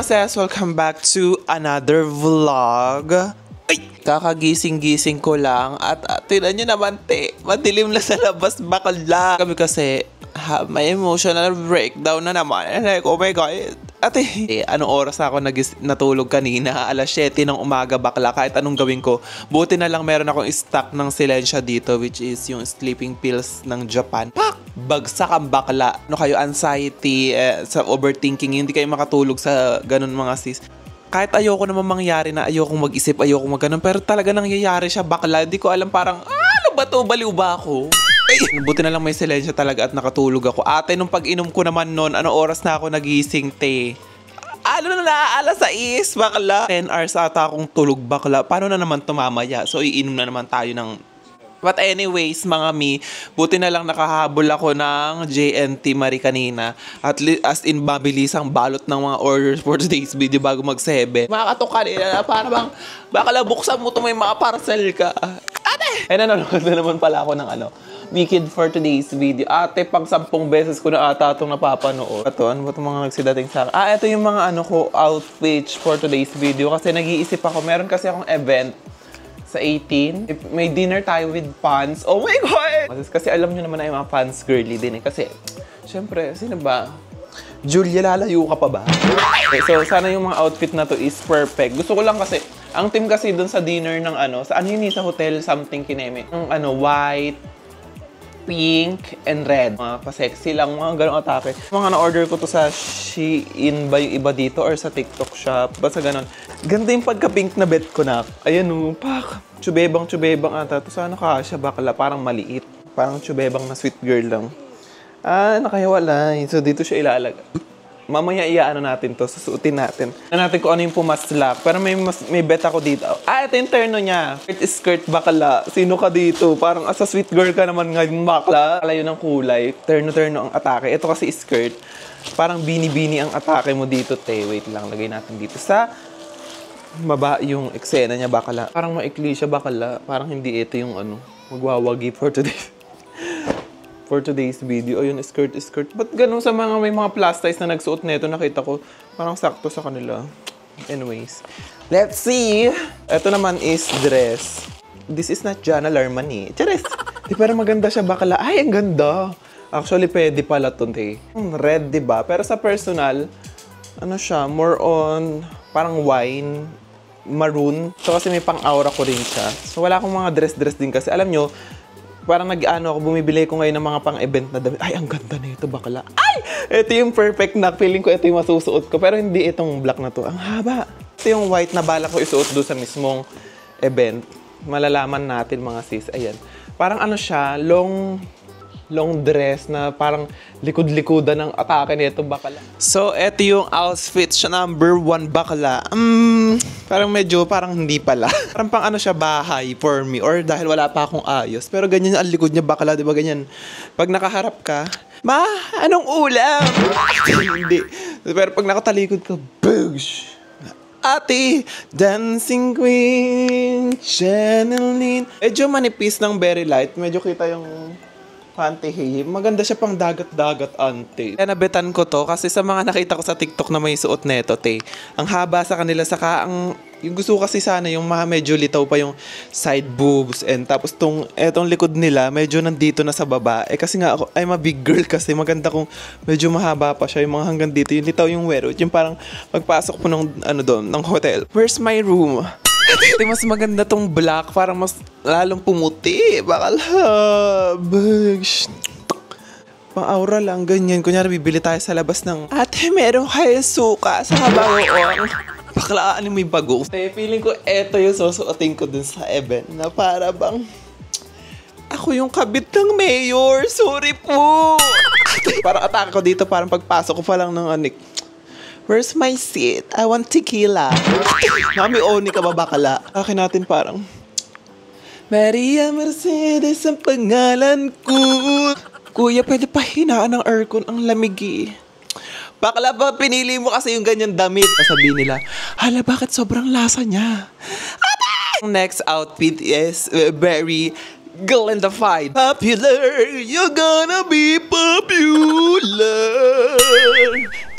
mga sis, welcome back to another vlog. Ay, kakagising-gising ko lang at tinan nyo naman madilim na sa labas, bakla. Kami kasi may emotional breakdown na naman. Like, oh my God. Ate, anong oras ako natulog kanina? Alas 7 ng umaga, bakla. Kahit anong gawin ko. Buti na lang meron akong stock ng Silensya dito, which is yung sleeping pills ng Japan. Pak! Bagsak ang bakla. Ano kayo, anxiety, sa overthinking, hindi kayo makatulog sa ganun mga sis. Kahit ayoko naman mangyari na ayokong mag-isip, ayokong mag-ganon, pero talaga nangyayari siya, bakla. Hindi ko alam, parang, ano ba to? Baliw ba ako? Ay, buti na lang may Silensya talaga at nakatulog ako. Ate, nung pag-inom ko naman nun, ano oras na ako nagising, te? Ano na, alas 6, bakla. 10 hours ata akong tulog, bakla. Paano na naman tumamaya? So, iinom na naman tayo ng... But anyways, mga mi, buti na lang nakahabol ako ng JNT Marie kanina. At as in, mabilisang balot ng mga orders for today's video bago mag-7. Makakatok kanina na para bang, bakla buksan mo to, may mga parcel ka. Ate! Ay, nanonood na naman pala ako ng Wicked for today's video. Ate, pang 10 beses ko na ata itong napapanood. Ito, ano ba itong mga nagsidating sa akin? Ito yung mga outfits for today's video. Kasi nag-iisip ako, meron kasi akong event sa 18. May dinner tayo with fans. Oh my God! Kasi alam nyo naman na yung mga fans girly din eh. Kasi, syempre, sino ba? Julia, lalayo ka pa ba? Okay, so, sana yung mga outfit na to is perfect. Gusto ko lang kasi, ang team kasi dun sa dinner ng sa hotel something kineme. Yung white, pink, and red. Mga pa-sexy lang, mga ganong atake. Mga na-order ko to sa Shein ba yung iba dito or sa TikTok shop. Basta ganon. Ganda yung pagka-pink na bet ko na. Ayan pak. Chubebang ata. To sana kasya, bakla. Parang maliit. Parang chubebang na sweet girl lang. Nakahiwalay. So dito siya ilalagay. Mamaya iaano natin to, susuotin natin. Natin kung ano yung pumaslak. Pero may bet ako dito. Ito yung terno niya. Skirt, bakla. Sino ka dito? Parang asa sweet girl ka naman ngayon, bakla. Kala yun ang kulay. Terno ang atake. Ito kasi skirt. Parang bini-bini ang atake mo dito, te. Wait lang, lagay natin dito sa baba yung eksena niya, bakla. Parang maikli siya, bakla. Parang hindi ito yung magwawagi for today's video. Ayun, skirt. Ba't ganun sa mga may mga plus size na nagsuot nito, nakita ko, parang sakto sa kanila. Anyways, let's see. Ito naman is dress. This is not Jana Larmani. Charis! Pero maganda siya, bakla. Ay, ang ganda. Actually, pwede pala ito, te. Red, diba? Pero sa personal, siya, more on, parang wine, maroon. So, kasi may pang-aura ko rin siya. So, wala akong mga dress din kasi. Alam nyo, parang ako, bumibili ko ngayon ng mga pang-event na damit. Ay, ang ganda na ito, bakla. Ay! Ito yung perfect na. Feeling ko ito yung masusuot ko. Pero hindi itong black na to. Ang haba. Ito yung white na balak ko isuot doon sa mismong event. Malalaman natin, mga sis. Ayan. Parang siya, long dress na parang likod-likodan ng atake nito, bakla. So, ito yung outfit siya number 1, bakla. Parang parang hindi pala. Parang pang siya, bahay for me. Or dahil wala pa akong ayos. Pero ganyan ang likod niya, bakla, diba ganyan? Pag nakaharap ka, ma, anong ulam? Hindi. Pero pag nakatalikod ka, boosh! Ate, dancing queen, channeling. Medyo manipis ng very light. Medyo kita yung panty. Maganda siya pang dagat-dagat, ante. Kaya nabetan ko to kasi sa mga nakita ko sa TikTok na may suot neto, te. Ang haba sa kanila, saka yung gusto ko kasi sana yung medyo litaw pa yung side boobs, and tapos etong likod nila medyo nandito na sa baba. Kasi nga ako, I'm a big girl kasi maganda kung medyo mahaba pa siya, yung mga hanggang dito, yung litaw yung wear, yung parang pagpasok po ng doon, ng hotel. Where's my room? Ito mas maganda tong black, parang mas lalong pumuti. Bakala. Pang-aura lang, ganyan. Kunyari, bibili tayo sa labas ng, ate, meron kayo suka sa bagoong. Bakla, may bago. Feeling ko, eto yung susuotin ko dun sa event na para bang, ako yung kabit ng mayor. Sorry po. Parang atake ko dito, parang pagpasok ko pa lang ng where's my seat? I want tequila. Mami, oni ka ba, bakla? Akin natin parang, Maria Mercedes ang pangalan ko. Kuya, pwede pa hinaan ng aircon, ang lamig. Bakla ba, pinili mo kasi yung ganyan damit. Sabihin nila, hala, bakit sobrang lasa niya? Ate! Next outfit is very Glendified. Popular, you're gonna be popular.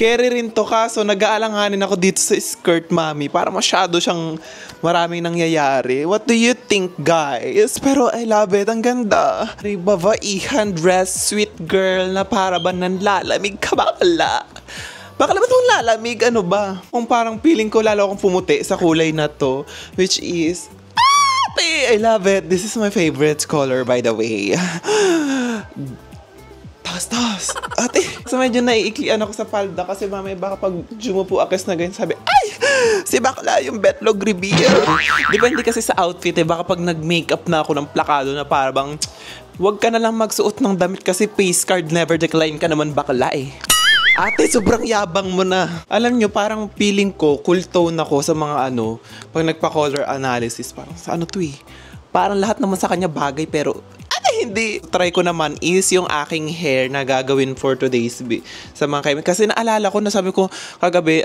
Carry rin to, kaso nag-aalanganin ako dito sa skirt, mami. Para masyado siyang maraming nangyayari. What do you think, guys? Pero I love it. Ang ganda. Babaihan dress, sweet girl na para ba nanlalamig ka bakla? Bakla ba itong lalamig? Ano ba? Kung parang feeling ko lalo akong pumuti sa kulay na to. Which is... I love it. This is my favorite color, by the way. Taas. Ate, so medyo naiiklian ako sa palda kasi mamaya baka pag jumupo akes na ganyan sabi, ay! Si bakla yung betlog reveal. Depende kasi sa outfit eh. Baka pag nag-makeup na ako ng plakado na parang, wag ka na lang magsuot ng damit kasi face card never decline ka naman bakla eh. Ate, sobrang yabang mo na. Alam nyo, parang feeling ko, cool tone ako sa mga ano, pag nagpa-color analysis, parang sa ano to eh. Parang lahat naman sa kanya bagay pero, hindi. Try ko naman is yung aking hair na gagawin for today's sa mga kaibigan. Kasi naalala ko, nasabi ko kagabi,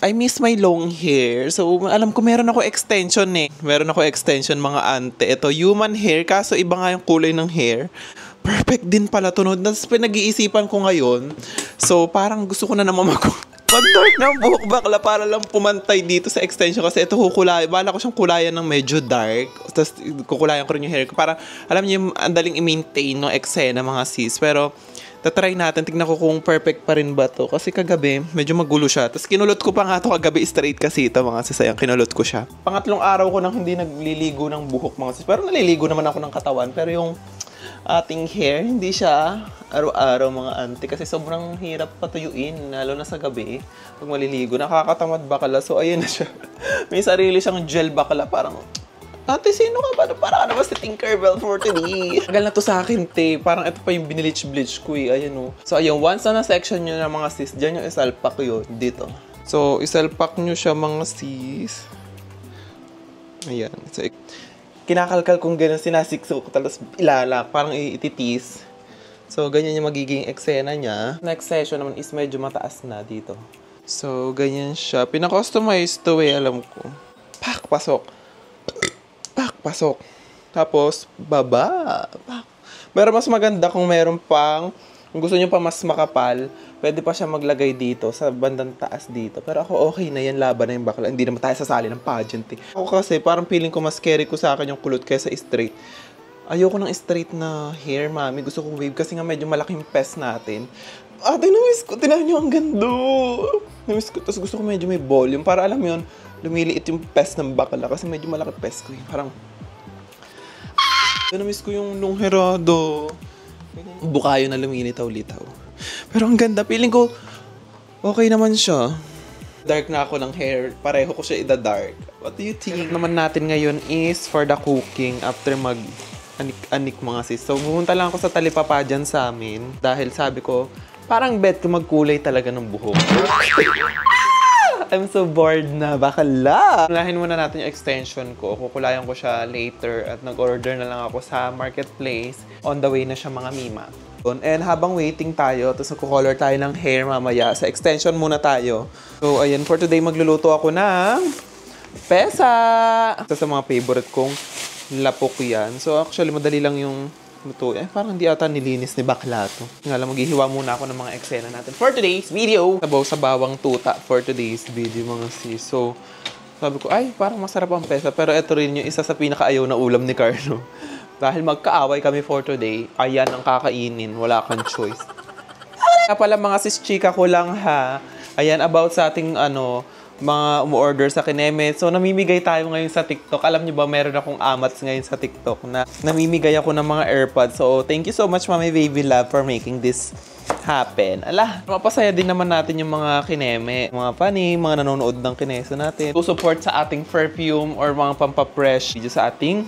I miss my long hair. So, alam ko meron ako extension eh. Meron ako extension mga ante. Ito, human hair. Kaso iba nga yung kulay ng hair. Perfect din pala tunod. Tapos pinag-iisipan ko ngayon. So, parang gusto ko na naman mag-dark ng buhok bakla para lang pumantay dito sa extension. Kasi ito kukulay. Bala ko siyang kulayan ng medyo dark. Tapos kukulayan ko rin yung hair ko. Para, alam niyo, ang daling i-maintain no eksena mga sis. Pero, tatry natin. Tignan ko kung perfect pa rin ba to. Kasi kagabi, medyo magulo siya. Tapos kinulot ko pa nga to kagabi straight kasi ito mga sis. Ayan, kinulot ko siya. Pangatlong araw ko nang hindi nagliligo ng buhok mga sis. Pero naliligo naman ako ng katawan. Pero yung ating hair, hindi siya araw-araw mga ante. Kasi sobrang hirap patuyuin. Lalo na sa gabi. Pag maliligo, nakakatamad bakala. So, ayan na siya. May sarili siyang gel bakala. Parang, ate, sino ka ba? Para ka naman si Tinkerbell for today. Tagal na to sa akin, te. Parang ito pa yung binilitch-bleach ko eh. Ayan o. So, ayun. Once na section nyo ng mga sis, dyan yung isalpak yun. Dito. So, isalpak nyo siya mga sis. Ayan. So, kinakalkal kong gano'n, sinasikso ko. Tapos ilalak. Parang ititis. So, ganyan yung magiging eksena niya. Next session naman is medyo mataas na dito. So, ganyan siya. Pina-customize to eh, alam ko. Pak! Pasok. Pasok. Tapos, baba. Pero mas maganda kung meron pang, kung gusto nyo pa mas makapal, pwede pa siya maglagay dito, sa bandang taas dito. Pero ako, okay na yan, laban na yung bakla. Hindi naman tayo sasali ng pageant eh. Ako kasi, parang feeling ko mas scary ko sa akin yung kulot kaysa straight. Ayoko ng straight na hair, mami. Gusto ko wave kasi nga medyo malaking pes natin. Ate, namiss ko. Tinahan nyo, ang gando. Namiss ko. Tapos gusto ko medyo may volume. Para alam mo yun, lumiliit yung pes ng bakla kasi medyo malaki pes ko yun. Parang, namiss ko yung nung herado. Bukayo na lumilitaw-litaw. Pero ang ganda. Feeling ko, okay naman siya. Dark na ako ng hair. Pareho ko siya ida-dark. What do you think? Naman natin ngayon is for the cooking after mag-anik mga sis. So, pumunta lang ako sa talipapa dyan sa amin. Dahil sabi ko, parang bet ko magkulay talaga ng buhok. I'm so bored na. Bakala. Unahin muna natin yung extension ko. Kukulayan ko siya later at nag-order na lang ako sa marketplace. On the way na siya mga mima. And habang waiting tayo, tapos nagko-color tayo ng hair mamaya. Sa extension muna tayo. So, ayan. For today, magluluto ako ng pesa. Ito sa mga favorite kong lapok yan. So, actually, madali lang yung luto. Parang di ata nilinis ni bakla to. Nga lang, maghihiwa muna ako ng mga eksena natin for today's video. Sabaw sa bawang tuta for today's video, mga sis. So, sabi ko, ay, parang masarap ang pesa. Pero ito rin yung isa sa pinakaayaw na ulam ni Carlo. Dahil magkaaway kami for today, ayan ang kakainin. Wala kang choice. Kaya pala mga sis, chika ko lang ha. Ayan, about sa ating mga umu-order sa Kineme. So, namimigay tayo ngayon sa TikTok. Alam niyo ba, meron akong amats ngayon sa TikTok na namimigay ako ng mga AirPods. So, thank you so much, Mami Baby Love, for making this happen. Ala, mapasaya din naman natin yung mga Kineme, mga funny, mga nanonood ng Kineso natin. To support sa ating perfume or mga pampapresh video sa ating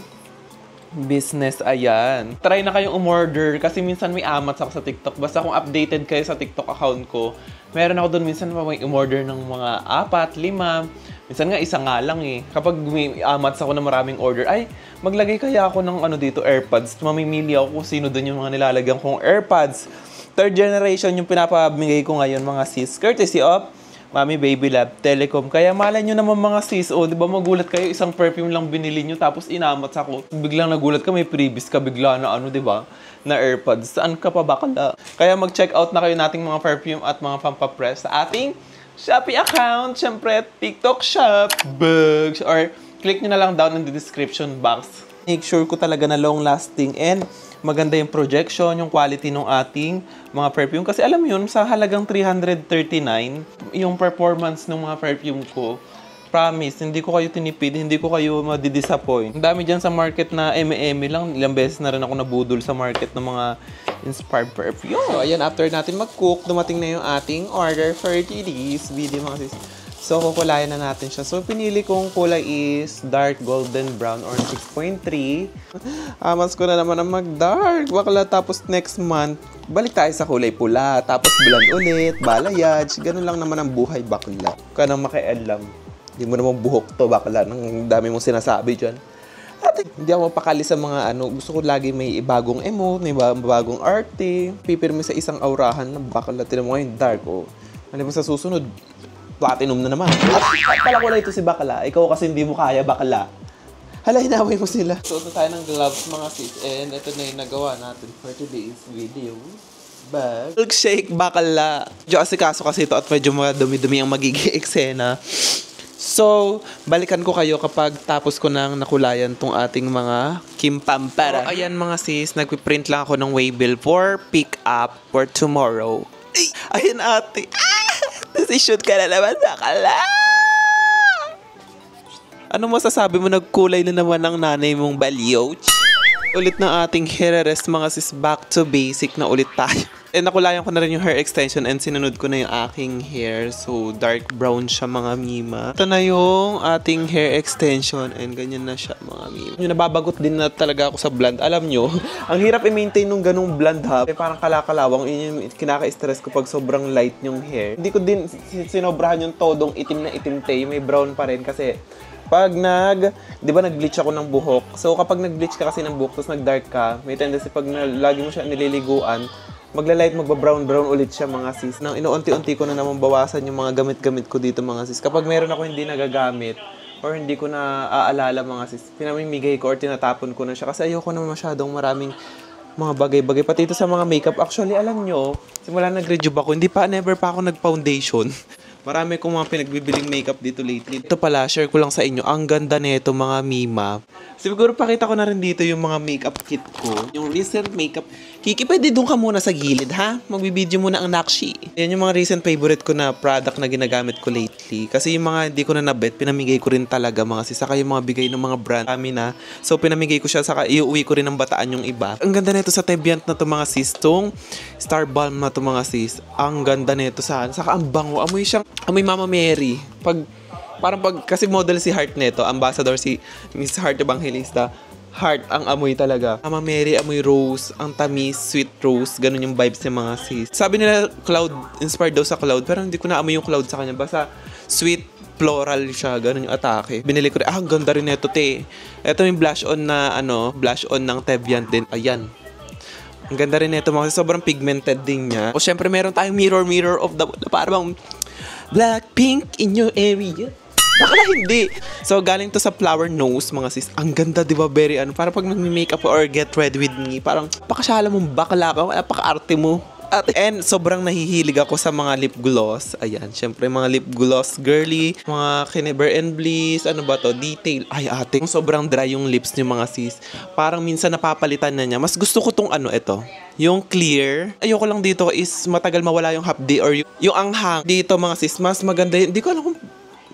business, ayan. Try na kayong umorder kasi minsan may amats ako sa TikTok. Basta kung updated kayo sa TikTok account ko, meron ako doon minsan may umorder ng mga 4, 5. Minsan nga isa nga lang eh. Kapag may amats ako na maraming order, ay, maglagay kaya ako ng dito, AirPods. Mamimili ako kung sino doon yung mga nilalagyan kong AirPods. Third generation yung pinapamigay ko ngayon mga sis. Courtesy of Mami Baby Lab, Telecom. Kaya malay nyo naman mga sis, di ba magulat kayo, isang perfume lang binili nyo, tapos inamat ako. Biglang nagulat ka, may previous ka, bigla na di ba? Na AirPods. Saan ka pa bakala? Kaya mag-check out na kayo nating mga perfume at mga pampapress sa ating Shopee account. Siyempre, TikTok shop, bugs, or click nyo na lang down in the description box. Make sure ko talaga na long lasting and maganda yung projection, yung quality ng ating mga perfume. Kasi alam yun, sa halagang 339, yung performance ng mga perfume ko, promise, hindi ko kayo tinipid, hindi ko kayo madidisappoint. Ang dami dyan sa market na eme-eme lang. Ilang beses na rin ako nabudol sa market ng mga inspired perfume. So, ayan, after natin mag-cook, dumating na yung ating order for today's video, mga sis. So, kukulayan na natin siya. So, pinili kong kulay is dark golden brown or 6.3. Amas ko na naman ang mag-dark. Bakla, tapos next month, balik tayo sa kulay pula. Tapos blonde ulit, balayage. Ganun lang naman ang buhay, bakla. Ka nang makialam. Hindi mo naman buhok to, bakla. Nang dami mong sinasabi dyan. At hindi ako mapakali sa mga gusto ko lagi may bagong emote, may bagong arte. Pipirmi sa isang aurahan na bakla. Tinan mo ngayon, dark. Alam mo sa susunod, platinum na naman. At pala ko na ito si bakla. Ikaw kasi hindi mo kaya, bakla. Hala, hinaway mo sila. Suot na tayo ng gloves, mga sis. And ito na yung nagawa natin for today's video. Bag. Milkshake, bakla. Medyo asikaso kasi ito at medyo dumi-dumi ang magiging eksena. So, balikan ko kayo kapag tapos ko nang nakulayan tong ating mga kimpampara. So, ayan mga sis, nagpiprint lang ako ng waybill for pick up for tomorrow. Ay, ayan ate. Decision ka na naman, bakla! Ano masasabi mo, nagkulay na naman ang nanay mong baliw? Ulit ng ating hair rest, mga sis, back to basic na ulit tayo. And nakulayan ko na rin yung hair extension and sinunod ko na yung aking hair. So, dark brown siya, mga mima. Ito na yung ating hair extension and ganyan na siya, mga mima. Yung nababagot din na talaga ako sa blonde. Alam nyo, ang hirap i-maintain nung ganung blonde ha. Parang kalakalawang, yun yung kinaka-stress ko pag sobrang light yung hair. Hindi ko din sinobrahan yung todong itim na itim tay. May brown pa rin kasi pag di ba nag-bleach ako ng buhok. So, kapag nag-bleach ka kasi ng buhok, tapos nag-dark ka, may tendency pag lagi mo siya nililiguan, magla-light, magba-brown ulit siya, mga sis. Nang inuunti-unti ko na naman bawasan yung mga gamit-gamit ko dito, mga sis. Kapag meron ako hindi nagagamit or hindi ko na aalala, mga sis, pinamimigay ko or tinatapon ko na siya. Kasi ayoko na masyadong maraming mga bagay-bagay. Pati ito sa mga makeup. Actually, alam nyo, simula nag-rejuve ako, never pa ako nag-foundation. Marami kong mga pinagbibiling makeup dito lately. Ito pala, share ko lang sa inyo. Ang ganda nito, mga mima. Siguro pakita ko na rin dito yung mga makeup kit ko. Yung recent makeup. Kiki, pwede doon ka muna sa gilid, ha? Magbibideo muna ang Nakshi. Yan yung mga recent favorite ko na product na ginagamit ko lately. Kasi yung mga hindi ko na nabet, pinamigay ko rin talaga, mga sis. Saka yung mga bigay ng mga brand kami na. So, pinamigay ko siya. Saka iuwi ko rin ng Bataan yung iba. Ang ganda nito sa Tebiant na to, mga sis. Tong Star Balm na to, mga sis. Ang ganda nito sa Saka ang bango. Amoy Mama Mary. Kasi model si Heart neto, ambassador si Miss Heart Evangelista. Heart ang amoy talaga. Mama Mary, amoy rose, ang tamis, sweet rose, ganun yung vibes ng mga sis. Sabi nila cloud, inspired daw sa cloud, pero hindi ko na amoy yung cloud sa kanya. Basta sweet, floral siya, ganun yung atake. Binili ko rin, ang ganda rin neto, te. Ito yung blush on na, blush on ng Teviant din. Ayan. Ang ganda rin neto, mga sis. Sobrang pigmented din niya. O syempre, meron tayong mirror of the, parang Blackpink in your area. Bakla hindi. So, galing to sa Flower Nose, mga sis. Ang ganda, di ba? Very para pag nag-makeup or get ready with me, parang pakasyala mong bakla ka, paka-arte mo. And sobrang nahihilig ako sa mga lip gloss. Ayan, syempre mga lip gloss girly, mga Kineber and Bliss, ano ba to? Detail. Ay, ate, sobrang dry yung lips niyo, mga sis. Parang minsan napapalitan na niya. Mas gusto ko tong ito. Yung clear. Ayoko lang dito is matagal mawala yung half day or yung anghang. Dito, mga sis, mas maganda. Hindi ko alam kung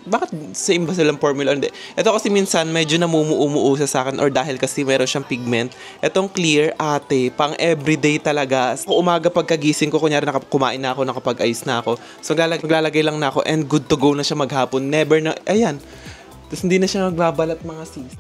bakit same ba silang formula? Hindi. Ito kasi minsan medyo namumuumuo sa akin or dahil kasi meron siyang pigment. Itong clear, ate, pang everyday talaga. Umaga pagkagising ko, kunyari kumain na ako, nakapag-ice na ako. So maglalagay lang na ako and good to go na siya maghapon. Never na, ayan. Tapos hindi na siya magbabalat, mga sis.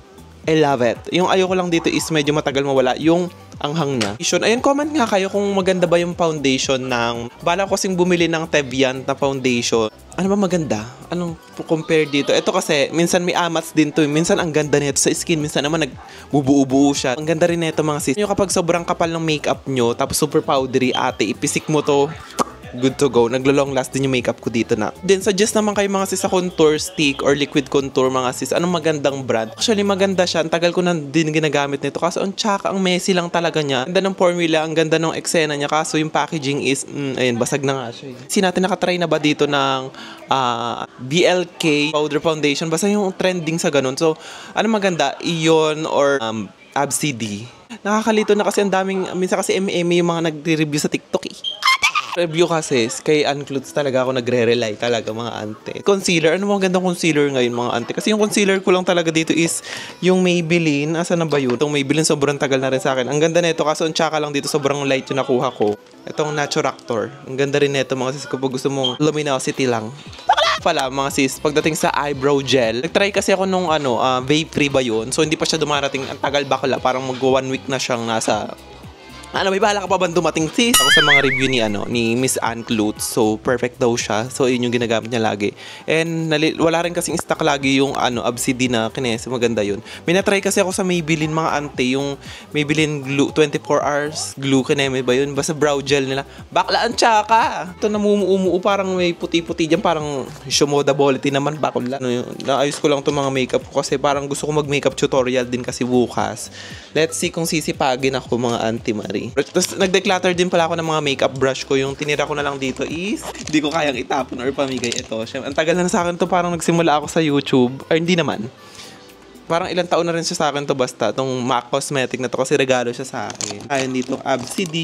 I love it. Yung ayoko lang dito is medyo matagal mawala yung anghang niya. Ayun, comment nga kayo kung maganda ba yung foundation ng... Bala ko kasing bumili ng Teviant na foundation. Ano ba maganda? Anong compare dito? Ito kasi, minsan may amats din to. Minsan ang ganda nito sa skin. Minsan naman nagbubuo-buo siya. Ang ganda rin nito, mga sis. Yung kapag sobrang kapal ng makeup nyo, tapos super powdery, ate, ipisik mo to. good to go. Naglo-long last din yung makeup ko dito na. Then, suggest naman kayo mga sis sa contour stick or liquid contour mga sis. Anong magandang brand? Actually, maganda siya. Ang tagal ko na din ginagamit nito. Kaso, ang tsaka, ang messy lang talaga niya. Ang ganda ng formula, ang ganda ng eksena niya. Kaso, yung packaging is, ayun, basag na nga siya. Si natin nakatry na ba dito ng BLK powder foundation? Basta yung trending sa ganun. So, ano maganda? Iyon or ABCD. Nakakalito na kasi ang daming, minsan kasi MM yung mga nagre-review sa TikTok eh. Review kasi, kay Unclutes talaga ako nagre-rely talaga mga ante. Concealer, ano mga gandang concealer ngayon mga ante? Kasi yung concealer ko lang talaga dito is yung Maybelline. Asa na ba yun? Itong Maybelline sobrang tagal na rin sa akin. Ang ganda nito kaso ang tsaka lang dito sobrang light yung nakuha ko. Itong Naturactor. Ang ganda rin nito mga sis kung gusto mong luminosity lang. Pala mga sis, pagdating sa eyebrow gel, nagtry kasi ako nung vape free ba yun? So hindi pa siya dumarating, ang tagal bakla, parang mag 1 week na siyang nasa may bahala ka pa ba dumating sis? Ako sa mga review ni Miss Unclutes. So, perfect daw siya. So, yun yung ginagamit niya lagi. And, wala rin kasing stock lagi yung ABCD na kinesi. Maganda yun. May na-try kasi ako sa Maybelline mga ante. Yung Maybelline glue, 24 hours glue kinemi ba yun? Basta brow gel nila. Baklaan tsaka! Ito namumuumuo parang may puti-puti dyan. Parang shomodability naman. Bakla. Naayos ko lang itong mga makeup ko kasi parang gusto ko mag-makeup tutorial din kasi bukas. Let's see kung sisipagin ako mga Auntie Marie. Tapos nag-declutter din pala ako ng mga makeup brush ko. Yung tinira ko na lang dito is hindi ko kayang itapon or pamigay ito. Ang tagal na sa akin to, parang nagsimula ako sa YouTube. Or hindi naman. Parang ilang taon na rin siya sa akin to basta. Itong MAC Cosmetic na to kasi regalo siya sa akin. Ayun dito, ABCD.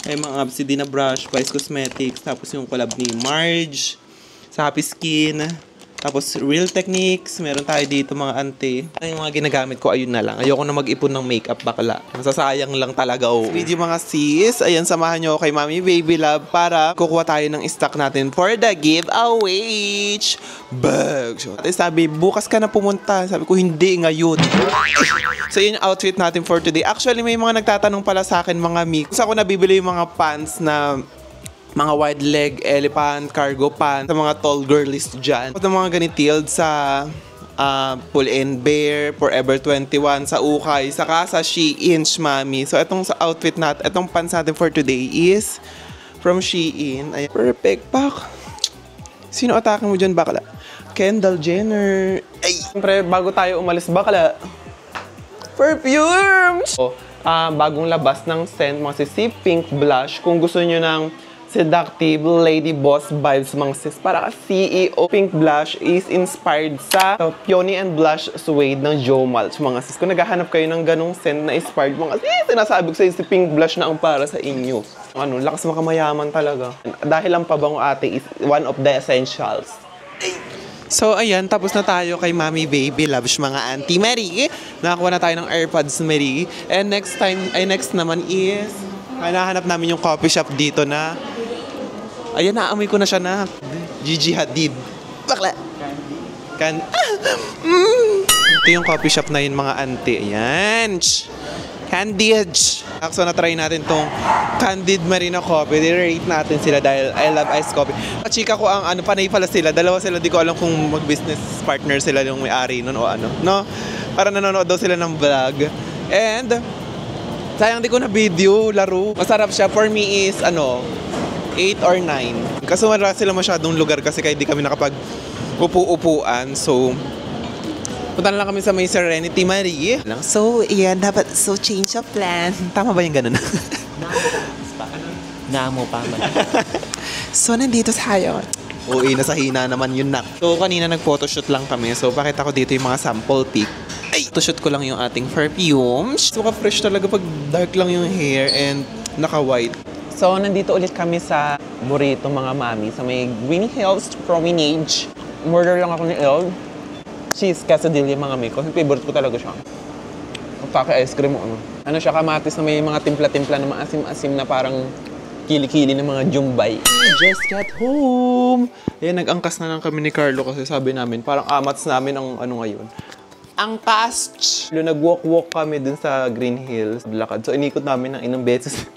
Ay mga ABCD na brush, Vice Cosmetics. Tapos yung collab ni Marge sa Happy Skin. Tapos, Real Techniques. Meron tayo dito mga ante. Yung mga ginagamit ko, ayun na lang. Ayoko na mag-ipon ng makeup bakla. Masasayang lang talaga. Oh. Video mga sis. Ayan, samahan nyo kay Mami Baby Love para kukuha tayo ng stock natin for the giveaway. Bag. Sabi, bukas ka na pumunta. Sabi ko, hindi ngayon. So, yun yung outfit natin for today. Actually, may mga nagtatanong pala sa akin mga mi. Kung saan ko nabibili yung mga pants na mga wide leg, elephant, cargo pants, sa mga tall girlies dyan. At mga ganitild sa Pull and Bear, Forever 21, sa Ukay, saka sa Shein, Mami. So, itong sa outfit natin, itong pants natin for today is from Shein. Ayan. Perfect pack. Sino atake mo dyan, bakla? Kendall Jenner. Ay! Siyempre, bago tayo umalis, bakla. Perfumes! Bagong labas ng scent, mga si Pink Blush. Kung gusto nyo ng seductive lady boss vibes mga sis. Para CEO Pink Blush is inspired sa Peony and Blush Suede ng Jo Malch mga sis. Kung naghahanap kayo ng ganong scent na inspired mga sis, sinasabi ko sa si Pink Blush na ang para sa inyo. Lakas makamayaman talaga. Dahil ang pabango ate is one of the essentials. So, ayan, tapos na tayo kay Mami Baby Loves mga Auntie Marie. Nakakuha na tayo ng AirPods Marie. And next naman is hanahanap namin yung coffee shop dito na ayan, naamoy ko na siya na Gigi Hadid. Bakla. Ito yung coffee shop na yun mga auntie. Ayan. Candid. So, na-try natin tong Candid Marina Coffee. I-rate natin sila dahil I love iced coffee. Chika ko ang panay pala sila. Dalawa sila. Di ko alam kung mag-business partner sila yung may-ari nun o ano. No? Para nanonood daw sila ng vlog. And sayang di ko na video, laro. Masarap siya. For me is 8 or 9. Kasi wala sila masyadong lugar kasi kaya di kami nakapag upo-upuan. So, punta na lang kami sa may Serenity Marie. So, yan. Dapat, change of plan. Tama ba yung ganun? Namo pa man. So, nandito tayo. Uy, nasa hina naman yun na. So, kanina nag-photoshoot lang kami. So, pakita ko dito yung mga sample pic. Ay, photoshoot ko lang yung ating perfumes. So, ka-fresh talaga pag dark lang yung hair and naka-white. So, nandito ulit kami sa Burrito mga mami sa may Green Hills Promenade. Murder lang ako ni El. Cheese quesadilla mga mi ko. Favorite ko talaga siya. Pagkaka ice cream mo. Ano siya, kamatis na may mga timpla-timpla na maasim-asim na parang kili-kili ng mga jumbay. Just got home! Ayan, nag-angkas na lang kami ni Carlo kasi sabi namin, parang amats namin ang ngayon. Angkas! Nag-walk-walk kami dun sa Green Hills. Lakad. So, inikot namin ng inang beses.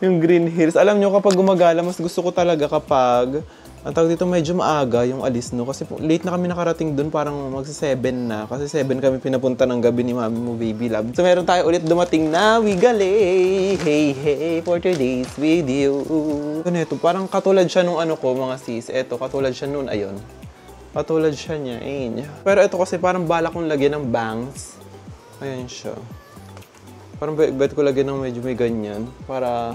Yung Green Hills. Alam nyo, kapag gumagala, mas gusto ko talaga kapag Ang tawag dito medyo maaga yung alis no kasi late na kami nakarating dun parang magsa 7 na kasi 7 kami pinapunta ng gabi ni mami mo baby love. So meron tayo ulit dumating na wigale. Hey hey for today's video. Ganito parang katulad siya nung ano ko mga sis. Eto katulad siya nun ayun. Katulad siya niya ayun. Pero ito kasi parang balak kong lagyan ng bangs. Ayan siya. Parang bet ko lagyan ng medyo may ganyan para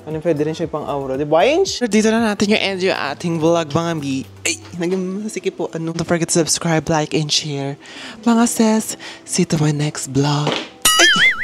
ano, pwede rin siya pang aura, di ba? Dito na natin yung end yung ating vlog, mga mi. Ay, sige po, ano. Don't forget to subscribe, like, and share. Mga sis, see you to my next vlog. Ay!